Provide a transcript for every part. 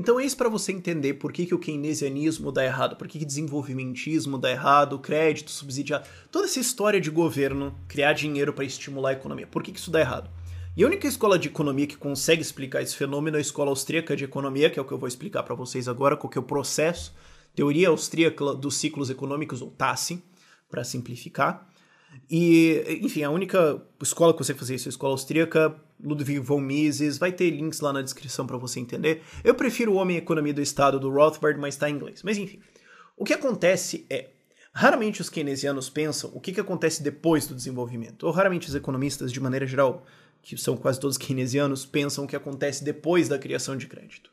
Então é isso para você entender por que o keynesianismo dá errado, por que desenvolvimentismo dá errado, crédito, subsidiar, toda essa história de governo criar dinheiro para estimular a economia, por que isso dá errado? E a única escola de economia que consegue explicar esse fenômeno é a escola austríaca de economia, que é o que eu vou explicar para vocês agora, qual que é o processo, teoria austríaca dos ciclos econômicos, ou TASE, para simplificar. E, enfim, a única escola que consegue fazer isso é a escola austríaca, Ludwig von Mises, vai ter links lá na descrição para você entender. Eu prefiro o Homem e Economia do Estado, do Rothbard, mas está em inglês. Mas enfim, o que acontece é, raramente os keynesianos pensam o que acontece depois do desenvolvimento, ou raramente os economistas, de maneira geral, que são quase todos keynesianos, pensam o que acontece depois da criação de crédito.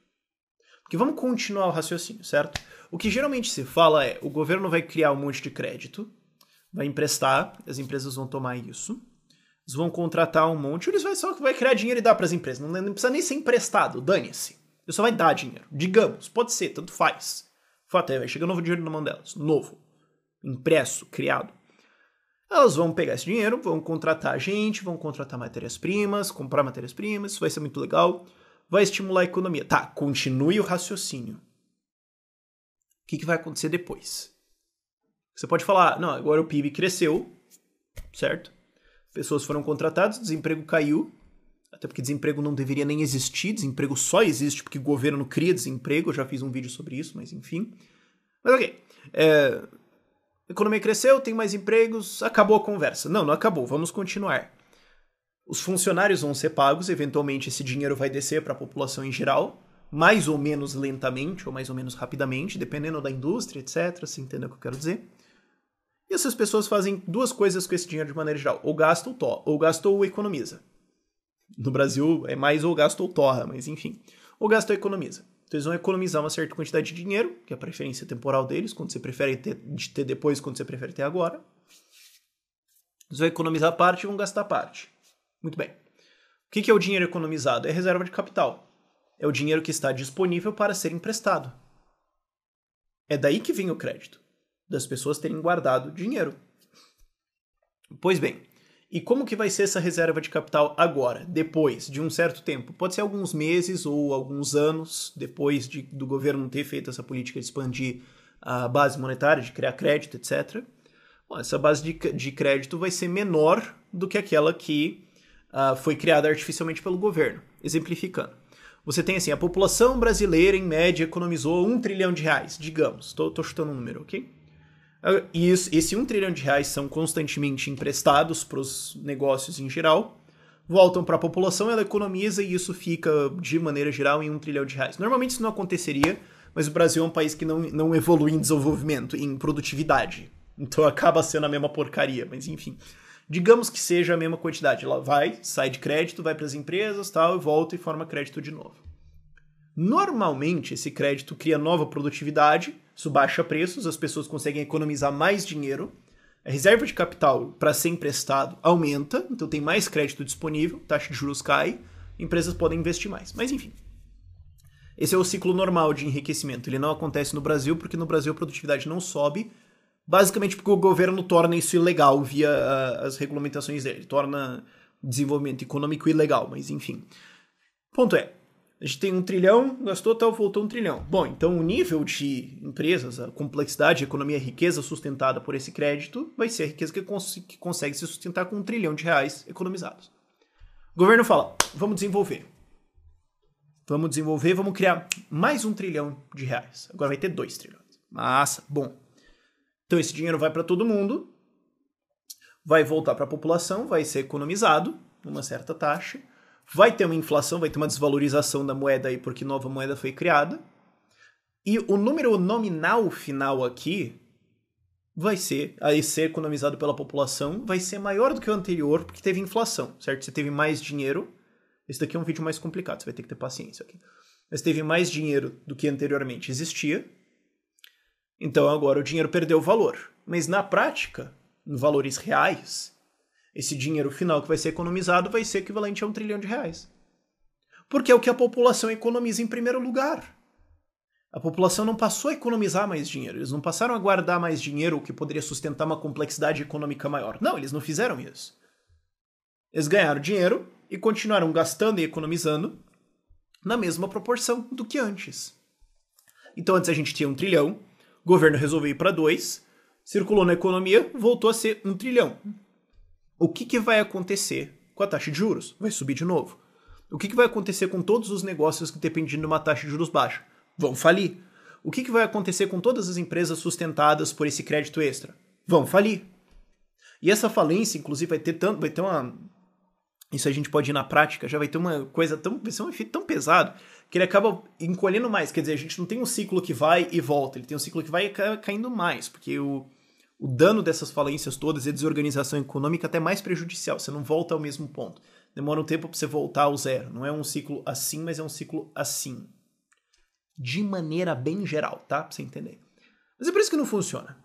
Porque vamos continuar o raciocínio, certo? O que geralmente se fala é, o governo vai criar um monte de crédito, vai emprestar, as empresas vão tomar isso, eles vão contratar um monte, eles vai criar dinheiro e dar para as empresas, não precisa nem ser emprestado, dane-se. Ele só vai dar dinheiro, digamos, pode ser, tanto faz. O fato é, vai chegar novo dinheiro na mão delas, novo, impresso, criado. Elas vão pegar esse dinheiro, vão contratar gente, vão contratar matérias-primas, comprar matérias-primas, isso vai ser muito legal, vai estimular a economia. Tá, continue o raciocínio. O que vai acontecer depois? Você pode falar, não, agora o PIB cresceu, certo? Pessoas foram contratadas, o desemprego caiu, até porque desemprego não deveria nem existir, desemprego só existe porque o governo cria desemprego, eu já fiz um vídeo sobre isso, mas enfim. Mas ok, a economia cresceu, tem mais empregos, acabou a conversa. Não acabou, vamos continuar. Os funcionários vão ser pagos, eventualmente esse dinheiro vai descer para a população em geral, mais ou menos lentamente ou mais ou menos rapidamente, dependendo da indústria, etc. Você entende o que eu quero dizer? E essas pessoas fazem duas coisas com esse dinheiro de maneira geral. Ou gasta ou economiza. No Brasil é mais ou gasta ou torra, mas enfim. Ou gasta ou economiza. Então eles vão economizar uma certa quantidade de dinheiro, que é a preferência temporal deles, quando você prefere ter depois, quando você prefere ter agora. Eles vão economizar parte e vão gastar parte. Muito bem. O que é o dinheiro economizado? É reserva de capital. É o dinheiro que está disponível para ser emprestado. É daí que vem o crédito. Das pessoas terem guardado dinheiro. Pois bem, e como que vai ser essa reserva de capital agora, depois de um certo tempo? Pode ser alguns meses ou alguns anos depois do governo ter feito essa política de expandir a base monetária, de criar crédito, etc. Bom, essa base de crédito vai ser menor do que aquela que foi criada artificialmente pelo governo. Exemplificando. Você tem assim, a população brasileira em média economizou R$1 trilhão, digamos. Estou chutando um número, ok? E esse R$1 trilhão são constantemente emprestados para os negócios em geral, voltam para a população, ela economiza e isso fica, de maneira geral, em R$1 trilhão. Normalmente isso não aconteceria, mas o Brasil é um país que não evolui em desenvolvimento, em produtividade. Então acaba sendo a mesma porcaria, mas enfim. Digamos que seja a mesma quantidade. Ela sai de crédito, vai para as empresas, tal, e volta e forma crédito de novo. Normalmente, esse crédito cria nova produtividade, isso baixa preços, as pessoas conseguem economizar mais dinheiro, a reserva de capital para ser emprestado aumenta, então tem mais crédito disponível, taxa de juros cai, empresas podem investir mais. Mas enfim, esse é o ciclo normal de enriquecimento. Ele não acontece no Brasil, porque no Brasil a produtividade não sobe, basicamente porque o governo torna isso ilegal via as regulamentações dele, torna o desenvolvimento econômico ilegal, mas enfim. Ponto é, a gente tem 1 trilhão, gastou tal, voltou 1 trilhão. Bom, então o nível de empresas, a complexidade, a economia, a riqueza sustentada por esse crédito vai ser a riqueza que consegue se sustentar com R$1 trilhão economizados. O governo fala, vamos desenvolver, vamos criar mais R$1 trilhão. Agora vai ter 2 trilhões. Massa, bom. Então esse dinheiro vai para todo mundo, vai voltar para a população, vai ser economizado numa certa taxa, vai ter uma inflação, vai ter uma desvalorização da moeda aí porque nova moeda foi criada. E o número nominal final aqui vai ser, a ser economizado pela população, vai ser maior do que o anterior porque teve inflação, certo? Você teve mais dinheiro. Esse daqui é um vídeo mais complicado, você vai ter que ter paciência aqui. Mas teve mais dinheiro do que anteriormente existia. Então agora o dinheiro perdeu valor. Mas na prática, em valores reais, esse dinheiro final que vai ser economizado vai ser equivalente a R$1 trilhão. Porque é o que a população economiza em primeiro lugar. A população não passou a economizar mais dinheiro. Eles não passaram a guardar mais dinheiro, o que poderia sustentar uma complexidade econômica maior. Não, eles não fizeram isso. Eles ganharam dinheiro e continuaram gastando e economizando na mesma proporção do que antes. Então antes a gente tinha 1 trilhão, o governo resolveu ir para 2, circulou na economia, voltou a ser 1 trilhão. O que vai acontecer com a taxa de juros? Vai subir de novo. O que vai acontecer com todos os negócios que dependem de uma taxa de juros baixa? Vão falir. O que vai acontecer com todas as empresas sustentadas por esse crédito extra? Vão falir. E essa falência, inclusive, vai ter uma... Isso a gente pode ir na prática, já vai ter uma coisa vai ser um efeito tão pesado que ele acaba encolhendo mais. Quer dizer, a gente não tem um ciclo que vai e volta, ele tem um ciclo que vai e caindo mais, porque o dano dessas falências todas e a desorganização econômica é até mais prejudicial, você não volta ao mesmo ponto. Demora um tempo para você voltar ao zero. Não é um ciclo assim, mas é um ciclo assim. De maneira bem geral, tá? Pra você entender. Mas é por isso que não funciona.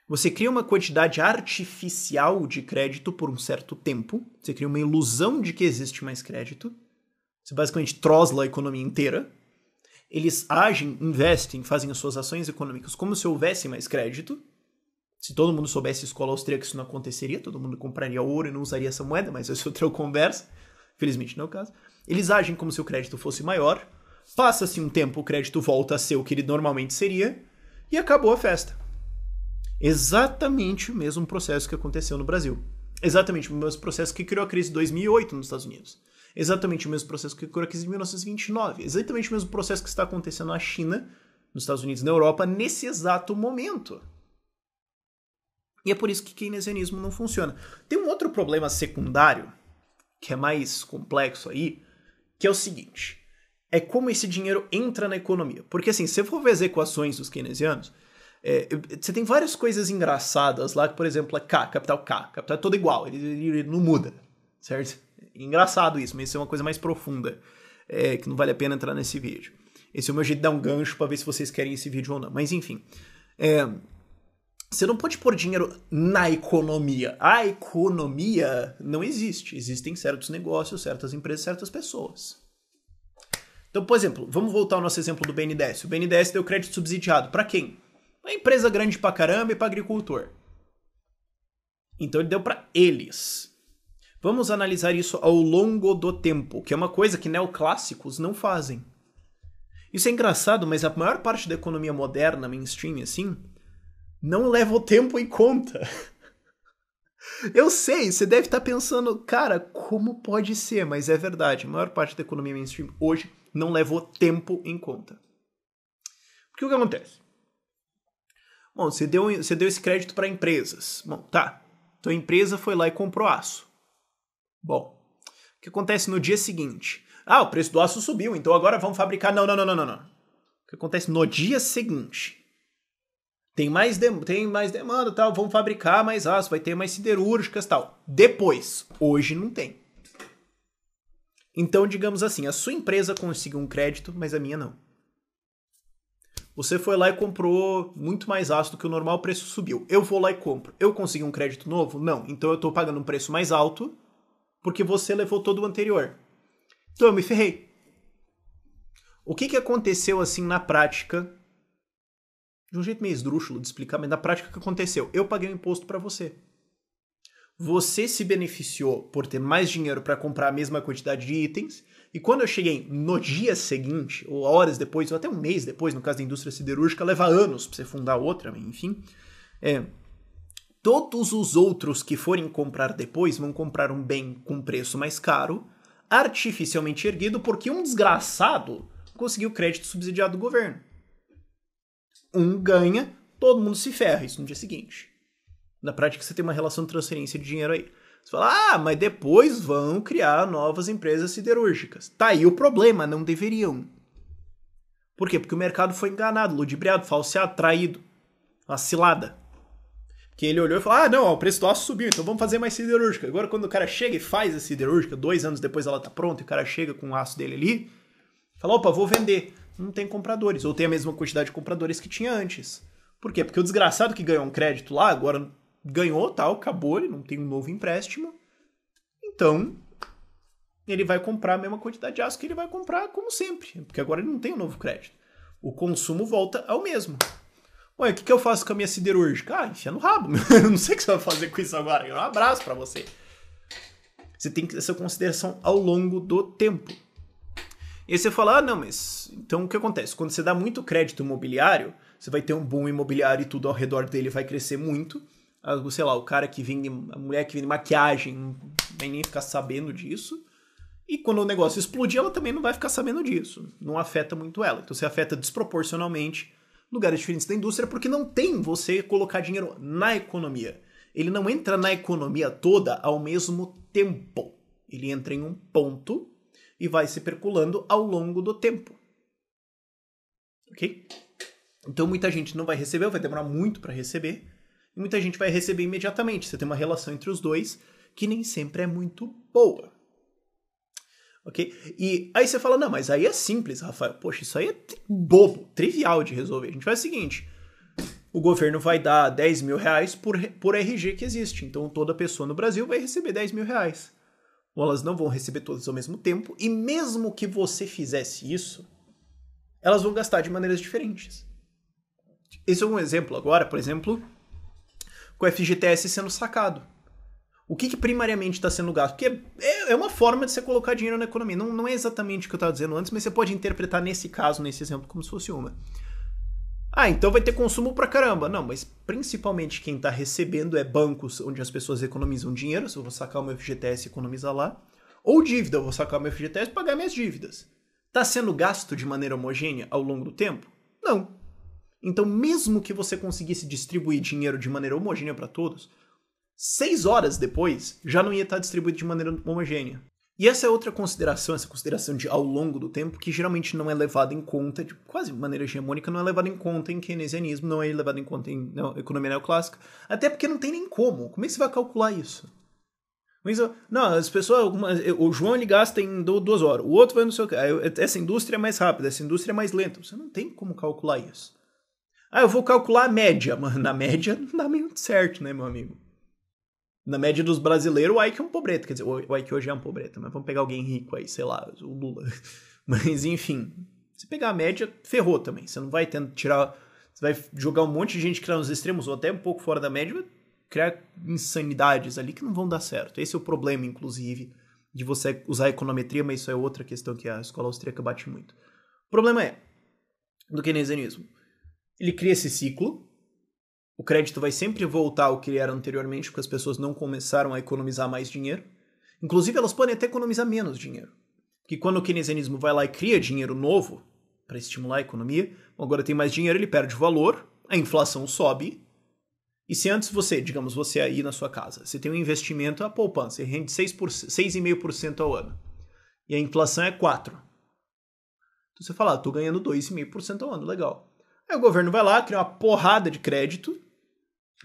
Você cria uma quantidade artificial de crédito por um certo tempo. Você cria uma ilusão de que existe mais crédito. Você basicamente trosla a economia inteira. Eles agem, investem, fazem as suas ações econômicas como se houvesse mais crédito. Se todo mundo soubesse escola austríaca, isso não aconteceria. Todo mundo compraria ouro e não usaria essa moeda, mas essa é outra conversa. Felizmente não é o caso. Eles agem como se o crédito fosse maior. Passa-se um tempo, o crédito volta a ser o que ele normalmente seria. E acabou a festa. Exatamente o mesmo processo que aconteceu no Brasil. Exatamente o mesmo processo que criou a crise de 2008 nos Estados Unidos. Exatamente o mesmo processo que criou a crise de 1929. Exatamente o mesmo processo que está acontecendo na China, nos Estados Unidos e na Europa, nesse exato momento. E é por isso que keynesianismo não funciona. Tem um outro problema secundário, que é mais complexo aí, que é o seguinte. É como esse dinheiro entra na economia. Porque assim, se você for ver as equações dos keynesianos, você tem várias coisas engraçadas lá, que, por exemplo, é K, capital é todo igual, ele não muda, certo? Engraçado isso, mas isso é uma coisa mais profunda, que não vale a pena entrar nesse vídeo. Esse é o meu jeito de dar um gancho pra ver se vocês querem esse vídeo ou não. Mas enfim, você não pode pôr dinheiro na economia. A economia não existe. Existem certos negócios, certas empresas, certas pessoas. Então, por exemplo, vamos voltar ao nosso exemplo do BNDES. O BNDES deu crédito subsidiado. Para quem? Uma empresa grande pra caramba e para agricultor. Então ele deu para eles. Vamos analisar isso ao longo do tempo, que é uma coisa que neoclássicos não fazem. Isso é engraçado, mas a maior parte da economia moderna, mainstream, assim, não leva o tempo em conta. Eu sei, você deve estar pensando, cara, como pode ser? Mas é verdade, a maior parte da economia mainstream hoje não leva o tempo em conta. Porque o que acontece? Bom, você deu esse crédito para empresas. Bom, tá. Tua empresa foi lá e comprou aço. Bom, o que acontece no dia seguinte? Ah, o preço do aço subiu, então agora vamos fabricar... Não. O que acontece no dia seguinte? Tem mais demanda, tal, vamos fabricar mais aço, vai ter mais siderúrgicas, tal. Depois, hoje não tem. Então, digamos assim, a sua empresa conseguiu um crédito, mas a minha não. Você foi lá e comprou muito mais aço do que o normal, o preço subiu. Eu vou lá e compro. Eu consegui um crédito novo? Não. Então eu estou pagando um preço mais alto porque você levou todo o anterior. Então eu me ferrei. O que aconteceu assim na prática? De um jeito meio esdrúxulo de explicar, mas na prática o que aconteceu? Eu paguei um imposto para você. Você se beneficiou por ter mais dinheiro para comprar a mesma quantidade de itens, e quando eu cheguei no dia seguinte, ou horas depois, ou até um mês depois, no caso da indústria siderúrgica, leva anos para você fundar outra, enfim, todos os outros que forem comprar depois vão comprar um bem com preço mais caro, artificialmente erguido, porque um desgraçado conseguiu crédito subsidiado do governo. Um ganha, todo mundo se ferra, isso no dia seguinte. Na prática, você tem uma relação de transferência de dinheiro aí. Você fala, mas depois vão criar novas empresas siderúrgicas. Tá aí o problema, não deveriam. Por quê? Porque o mercado foi enganado, ludibriado, falseado, traído. Uma cilada. Porque ele olhou e falou, não, o preço do aço subiu, então vamos fazer mais siderúrgica. Agora quando o cara chega e faz a siderúrgica, 2 anos depois ela tá pronta, e o cara chega com o aço dele ali, fala, opa, vou vender. Não tem compradores, ou tem a mesma quantidade de compradores que tinha antes. Por quê? Porque o desgraçado que ganhou um crédito lá, agora ganhou, tal, acabou, ele não tem um novo empréstimo. Então, ele vai comprar a mesma quantidade de aço que ele vai comprar como sempre, porque agora ele não tem um novo crédito. O consumo volta ao mesmo. Ué, o que eu faço com a minha siderúrgica? Enfia no rabo. Eu não sei o que você vai fazer com isso agora. Um abraço pra você. Você tem que ter essa consideração ao longo do tempo. E aí você fala, não, mas então o que acontece? Quando você dá muito crédito imobiliário, você vai ter um boom imobiliário e tudo ao redor dele vai crescer muito. Sei lá, o cara que vende, a mulher que vende maquiagem não vai nem ficar sabendo disso. E quando o negócio explodir, ela também não vai ficar sabendo disso. Não afeta muito ela. Então você afeta desproporcionalmente lugares diferentes da indústria, porque não tem você colocar dinheiro na economia. Ele não entra na economia toda ao mesmo tempo. Ele entra em um ponto e vai se percolando ao longo do tempo. Ok? Então muita gente não vai receber, vai demorar muito para receber, e muita gente vai receber imediatamente. Você tem uma relação entre os dois que nem sempre é muito boa. Ok? E aí você fala, não, mas aí é simples, Rafael. Poxa, isso aí é bobo, trivial de resolver. A gente faz o seguinte, o governo vai dar 10 mil reais por RG que existe. Então toda pessoa no Brasil vai receber 10 mil reais. Ou elas não vão receber todas ao mesmo tempo. E mesmo que você fizesse isso, elas vão gastar de maneiras diferentes. Esse é um exemplo agora, por exemplo, com o FGTS sendo sacado. O que primariamente está sendo gasto? Porque é uma forma de você colocar dinheiro na economia. Não é exatamente o que eu estava dizendo antes, mas você pode interpretar nesse caso, nesse exemplo, como se fosse uma. Ah, então vai ter consumo pra caramba. Não, mas principalmente quem está recebendo é bancos onde as pessoas economizam dinheiro. Se eu vou sacar o meu FGTS e economizar lá. Ou dívida, eu vou sacar o meu FGTS e pagar minhas dívidas. Está sendo gasto de maneira homogênea ao longo do tempo? Não. Então, mesmo que você conseguisse distribuir dinheiro de maneira homogênea para todos, 6 horas depois já não ia estar distribuído de maneira homogênea. E essa é outra consideração, essa consideração de ao longo do tempo, que geralmente não é levada em conta, de quase maneira hegemônica, não é levada em conta em keynesianismo, não é levada em conta em economia neoclássica, até porque não tem nem como. Como é que você vai calcular isso? Mas, não, as pessoas, o João ele gasta em 2 horas, o outro vai no seu... Essa indústria é mais rápida, essa indústria é mais lenta. Você não tem como calcular isso. Ah, eu vou calcular a média. Mas na média não dá muito certo, né, meu amigo? Na média dos brasileiros, o Ike é um pobreta. Quer dizer, o Ike hoje é um pobreta, mas vamos pegar alguém rico aí, sei lá, o Lula. Mas, enfim, se pegar a média, ferrou também. Você não vai tirar... Você vai jogar um monte de gente que está nos extremos, ou até um pouco fora da média, vai criar insanidades ali que não vão dar certo. Esse é o problema, inclusive, de você usar a econometria, mas isso é outra questão que a escola austríaca bate muito. O problema é, do keynesianismo, ele cria esse ciclo, o crédito vai sempre voltar ao que ele era anteriormente, porque as pessoas não começaram a economizar mais dinheiro. Inclusive, elas podem até economizar menos dinheiro. Porque quando o keynesianismo vai lá e cria dinheiro novo para estimular a economia, agora tem mais dinheiro, ele perde valor, a inflação sobe. E se antes você, digamos, você aí na sua casa, você tem um investimento, a poupança, rende 6,5% ao ano. E a inflação é 4%. Então você fala, tô ganhando 2,5% ao ano, legal. Aí o governo vai lá, cria uma porrada de crédito,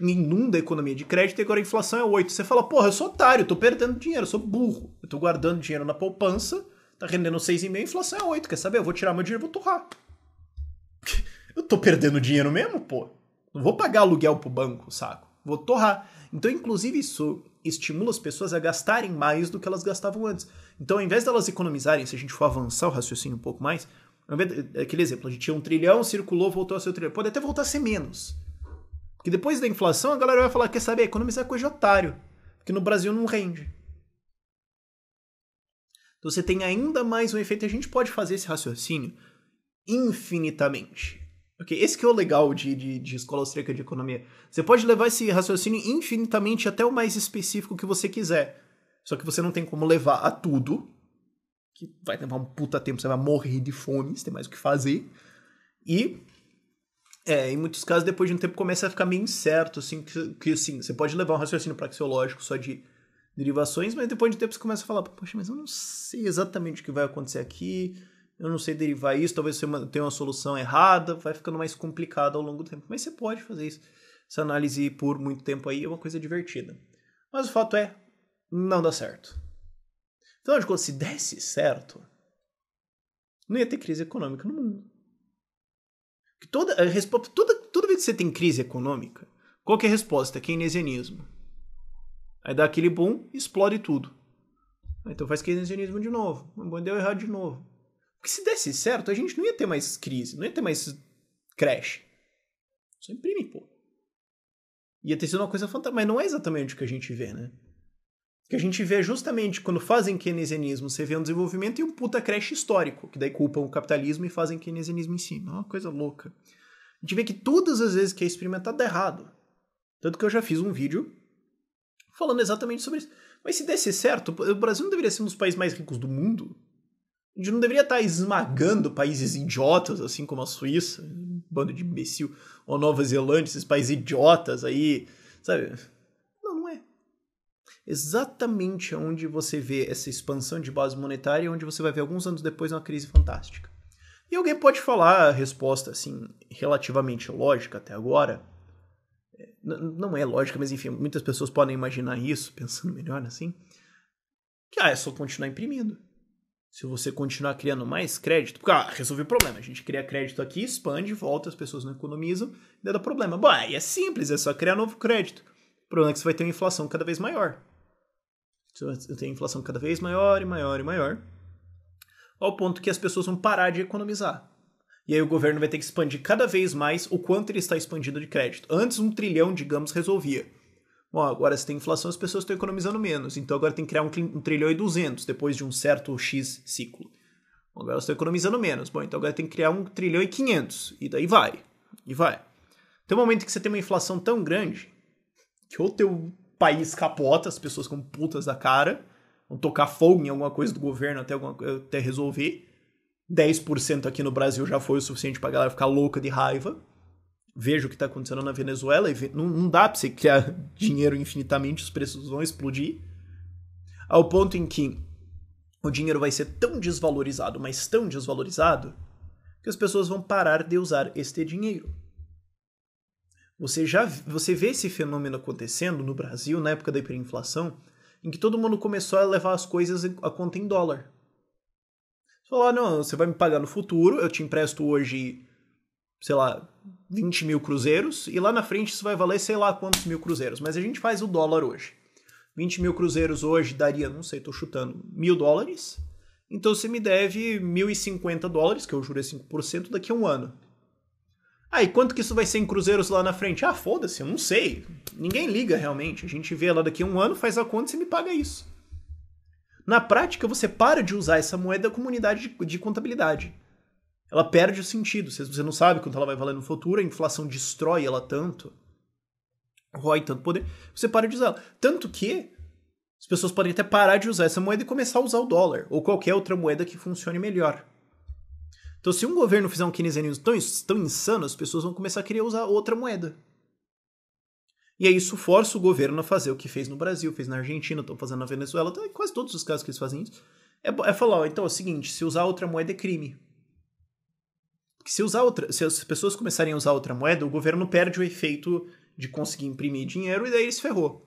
inunda a economia de crédito e agora a inflação é 8%. Você fala, porra, eu sou otário, eu tô perdendo dinheiro, eu sou burro. Eu tô guardando dinheiro na poupança, tá rendendo 6,5%, a inflação é 8%. Quer saber? Eu vou tirar meu dinheiro e vou torrar. Eu tô perdendo dinheiro mesmo, pô. Não vou pagar aluguel pro banco, saco? Vou torrar. Então, inclusive, isso estimula as pessoas a gastarem mais do que elas gastavam antes. Então, ao invés delas economizarem, se a gente for avançar o raciocínio um pouco mais, aquele exemplo, a gente tinha 1 trilhão, circulou, voltou a ser 1 trilhão. Pode até voltar a ser menos. Porque depois da inflação, a galera vai falar, quer saber, economizar é coisa de otário. Porque no Brasil não rende. Então você tem ainda mais um efeito, e a gente pode fazer esse raciocínio infinitamente. Okay? Esse que é o legal de escola austríaca de economia. Você pode levar esse raciocínio infinitamente até o mais específico que você quiser. Só que você não tem como levar a tudo, que vai levar um puta tempo, você vai morrer de fome, você tem mais o que fazer. E, em muitos casos, depois de um tempo, começa a ficar meio incerto, assim, que assim, você pode levar um raciocínio praxeológico só de derivações, mas depois de um tempo você começa a falar, poxa, mas eu não sei exatamente o que vai acontecer aqui, eu não sei derivar isso, talvez você tenha uma solução errada, vai ficando mais complicado ao longo do tempo. Mas você pode fazer isso. Essa análise por muito tempo aí é uma coisa divertida. Mas o fato é, não dá certo. Afinal de contas, se desse certo, não ia ter crise econômica no mundo. Toda vez que você tem crise econômica, qual que é a resposta? Keynesianismo. Aí dá aquele boom, explode tudo. Então faz keynesianismo de novo. Deu errado de novo. Porque se desse certo, a gente não ia ter mais crise, não ia ter mais crash. Só imprime, pô. Ia ter sido uma coisa fantástica, mas não é exatamente o que a gente vê, né? que a gente vê justamente quando fazem keynesianismo, você vê um desenvolvimento e um puta crash histórico, que daí culpam o capitalismo e fazem keynesianismo em cima. É uma coisa louca. A gente vê que todas as vezes que é experimentado dá errado. Tanto que eu já fiz um vídeo falando exatamente sobre isso. Mas se desse certo, o Brasil não deveria ser um dos países mais ricos do mundo? A gente não deveria estar esmagando países idiotas, assim como a Suíça, um bando de imbecil, ou Nova Zelândia, esses países idiotas aí, sabe? Não é. Exatamente onde você vê essa expansão de base monetária, onde você vai ver alguns anos depois uma crise fantástica. E alguém pode falar a resposta, assim, relativamente lógica até agora. Não é lógica, mas enfim, muitas pessoas podem imaginar isso, pensando melhor assim, que é só continuar imprimindo. Se você continuar criando mais crédito, porque resolve o problema, a gente cria crédito aqui, expande, volta, as pessoas não economizam, daí dá problema. Bom, aí é simples, é só criar novo crédito. O problema é que você vai ter uma inflação cada vez maior. Você vai ter inflação cada vez maior e maior e maior, ao ponto que as pessoas vão parar de economizar. E aí o governo vai ter que expandir cada vez mais o quanto ele está expandindo de crédito. Antes, 1 trilhão, digamos, resolvia. Bom, agora se tem inflação, as pessoas estão economizando menos. Então agora tem que criar 1 trilhão e 200, depois de um certo X ciclo. Bom, agora elas estão economizando menos. Bom, então agora tem que criar 1 trilhão e 500. E daí vai. E vai. Tem um momento que você tem uma inflação tão grande que ou teu país capota, as pessoas ficam putas da cara, vão tocar fogo em alguma coisa do governo até resolver. 10% aqui no Brasil já foi o suficiente pra galera ficar louca de raiva. Veja o que tá acontecendo na Venezuela. Não dá pra você criar dinheiro infinitamente, os preços vão explodir. Ao ponto em que o dinheiro vai ser tão desvalorizado, mas tão desvalorizado, que as pessoas vão parar de usar este dinheiro. Você vê esse fenômeno acontecendo no Brasil, na época da hiperinflação, em que todo mundo começou a levar as coisas a conta em dólar. Você fala, não, você vai me pagar no futuro, eu te empresto hoje, sei lá, 20 mil cruzeiros, e lá na frente isso vai valer sei lá quantos mil cruzeiros, mas a gente faz o dólar hoje. 20 mil cruzeiros hoje daria, não sei, tô chutando, $1.000, então você me deve $1.050, que eu juro é 5%, daqui a um ano. Ah, e quanto que isso vai ser em cruzeiros lá na frente? Ah, foda-se, eu não sei. Ninguém liga realmente, a gente vê lá daqui a um ano, faz a conta e você me paga isso. Na prática, você para de usar essa moeda como unidade de contabilidade. Ela perde o sentido. Você não sabe quanto ela vai valer no futuro, a inflação destrói ela tanto, rói tanto poder, você para de usar ela. Tanto que as pessoas podem até parar de usar essa moeda e começar a usar o dólar, ou qualquer outra moeda que funcione melhor. Então, se um governo fizer um keynesianismo tão insano, as pessoas vão começar a querer usar outra moeda. E aí isso força o governo a fazer o que fez no Brasil, fez na Argentina, estão fazendo na Venezuela, em quase todos os casos que eles fazem isso. É falar, então é o seguinte, se usar outra moeda é crime. Porque se as pessoas começarem a usar outra moeda, o governo perde o efeito de conseguir imprimir dinheiro e daí ele se ferrou.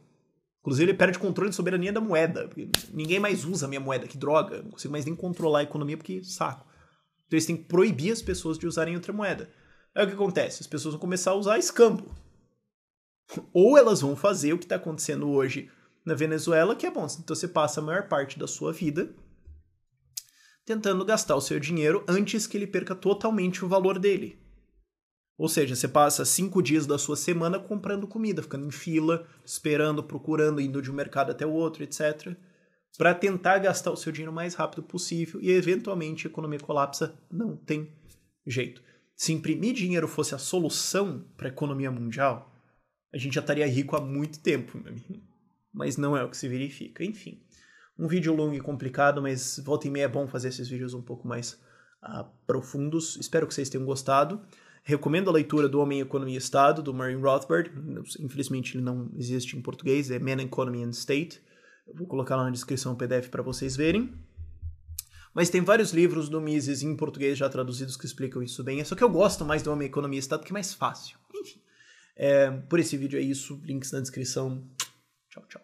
Inclusive ele perde o controle de soberania da moeda. Porque ninguém mais usa a minha moeda, que droga. Não consigo mais nem controlar a economia porque saco. Então eles têm que proibir as pessoas de usarem outra moeda. Aí o que acontece? As pessoas vão começar a usar escambo. Ou elas vão fazer o que está acontecendo hoje na Venezuela, que é bom. Então você passa a maior parte da sua vida tentando gastar o seu dinheiro antes que ele perca totalmente o valor dele. Ou seja, você passa 5 dias da sua semana comprando comida, ficando em fila, esperando, procurando, indo de um mercado até o outro, etc. Para tentar gastar o seu dinheiro o mais rápido possível e eventualmente a economia colapsa. Não tem jeito. Se imprimir dinheiro fosse a solução para a economia mundial, a gente já estaria rico há muito tempo, meu amigo. Mas não é o que se verifica. Enfim, um vídeo longo e complicado, mas volta e meia é bom fazer esses vídeos um pouco mais profundos. Espero que vocês tenham gostado. Recomendo a leitura do Homem, Economia e Estado, do Murray Rothbard. Infelizmente ele não existe em português, é Man, Economy and State. Eu vou colocar lá na descrição o PDF para vocês verem. Mas tem vários livros do Mises em português já traduzidos que explicam isso bem. É só que eu gosto mais do Homem, Economia e Estado, porque é mais fácil. Enfim. Por esse vídeo é isso, links na descrição. Tchau, tchau.